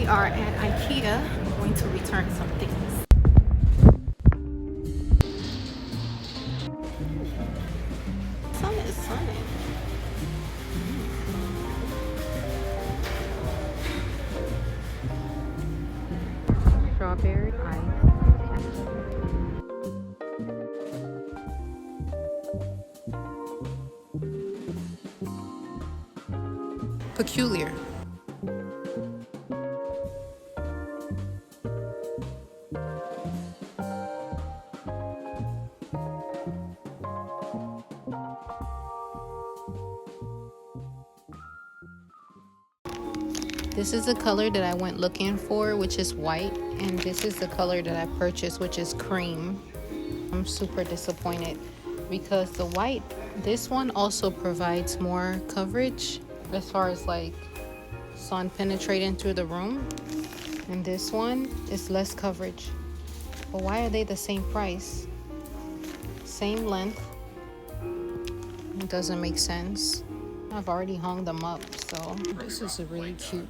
We are at IKEA. I'm going to return some things. Sun is sunny. Strawberry ice. Peculiar. This is the color that I went looking for, which is white, and this is the color that I purchased, which is cream. I'm super disappointed because the white, this one also provides more coverage as far as like sun penetrating through the room, and this one is less coverage. But why are they the same price? Same length. It doesn't make sense. I've already hung them up, so this is a really cute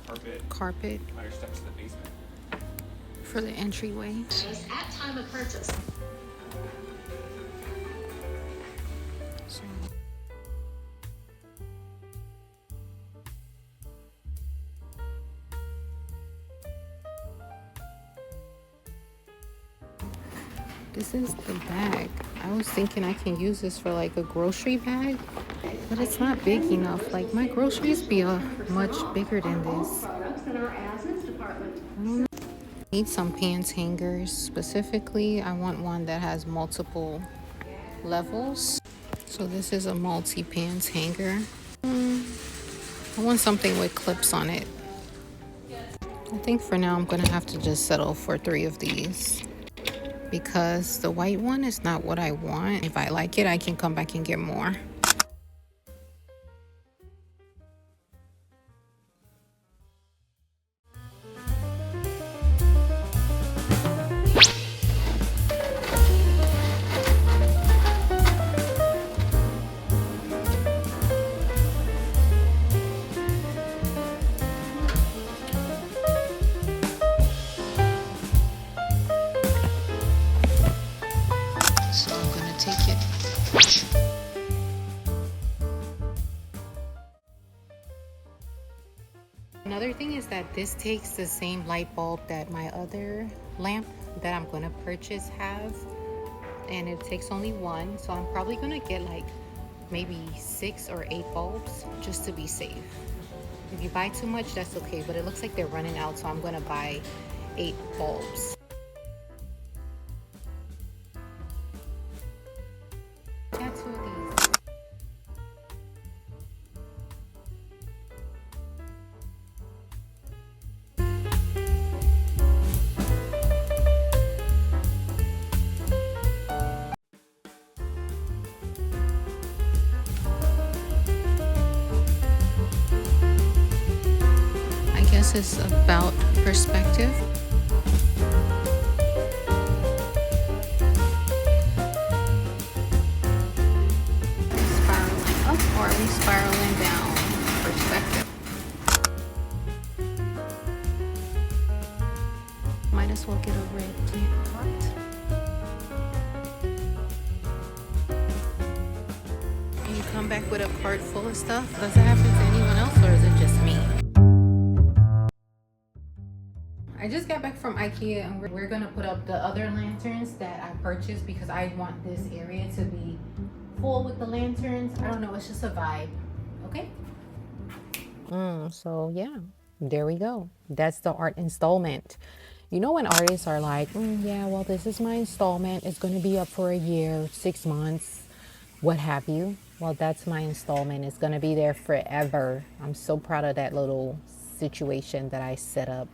carpet for the entryway. At time of purchase. So, this is the bag. I was thinking I can use this for like a grocery bag, but it's not big enough. Like my groceries be much bigger than this. I don't know. I need some pants hangers. Specifically, I want one that has multiple levels. So this is a multi-pants hanger. I want something with clips on it. I think for now I'm gonna have to just settle for 3 of these, because the white one is not what I want. If I like it, I can come back and get more. So I'm gonna take it. Another thing is that this takes the same light bulb that my other lamp that I'm gonna purchase has, and it takes only one. So I'm probably gonna get like maybe 6 or 8 bulbs just to be safe. If you buy too much, that's okay, but it looks like they're running out, so I'm gonna buy 8 bulbs. Got 2 of these. I guess it's about perspective. Spiraling up, or are we spiraling down? Perspective. Might as well get a red plant pot. And you come back with a cart full of stuff. Does that happen to anyone else, or is it just me? I just got back from IKEA, and we're gonna put up the other lanterns that I purchased because I want this area to be full with the lanterns. I don't know, it's just a vibe. Okay? So yeah, there we go. That's the art installment. You know, when artists are like, yeah, well, this is my installment. It's going to be up for a year, 6 months, what have you. Well, that's my installment. It's going to be there forever. I'm so proud of that little situation that I set up.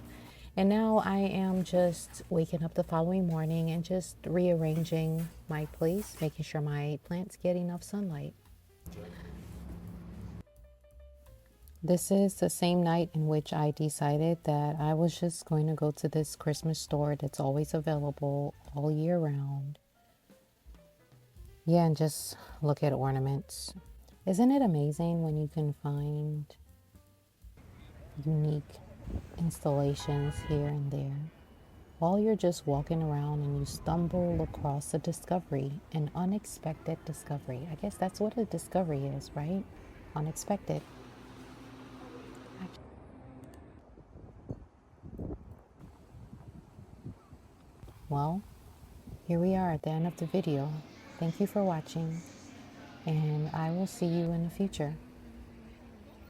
And now I am just waking up the following morning and just rearranging my place, making sure my plants get enough sunlight. This is the same night in which I decided that I was just going to go to this Christmas store that's always available all year round. Yeah, and just look at ornaments. Isn't it amazing when you can find unique installations here and there. While you're just walking around and you stumble across a discovery, an unexpected discovery. I guess that's what a discovery is, right? Unexpected. Well, here we are at the end of the video. Thank you for watching, and I will see you in the future.